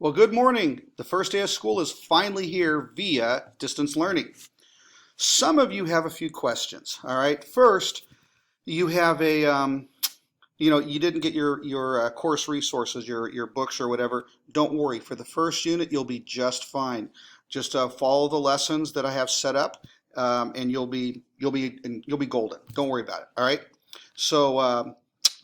Well, good morning. The first day of school is finally here via distance learning. Some of you have a few questions. All right. First, you have you didn't get your course resources, your books or whatever. Don't worry. For the first unit, you'll be just fine. Just follow the lessons that I have set up, and you'll be golden. Don't worry about it. All right. So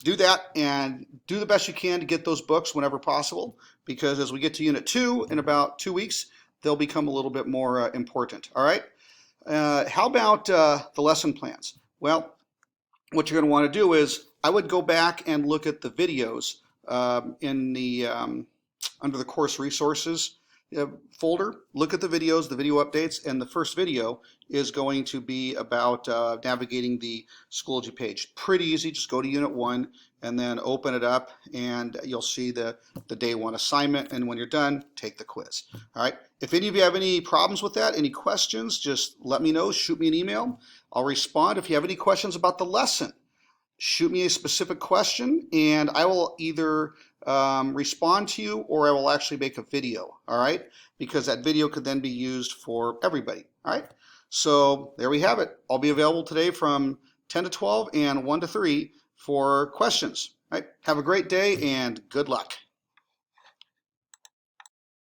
do that and do the best you can to get those books whenever possible, because as we get to unit 2 in about 2 weeks, they'll become a little bit more important. All right. How about the lesson plans? Well, what you're going to want to do is I would go back and look at the videos in the under the course resources folder. Look at the videos, the video updates, and the first video is going to be about navigating the Schoology page. Pretty easy. Just go to Unit 1 and then open it up, and you'll see the day 1 assignment. And when you're done, take the quiz. All right. If any of you have any problems with that, any questions, just let me know. Shoot me an email. I'll respond. If you have any questions about the lesson, shoot me a specific question, and I will either respond to you, or I will actually make a video, all right? Because that video could then be used for everybody, all right? So there we have it. I'll be available today from 10 to 12 and 1 to 3 for questions, all right? Have a great day and good luck.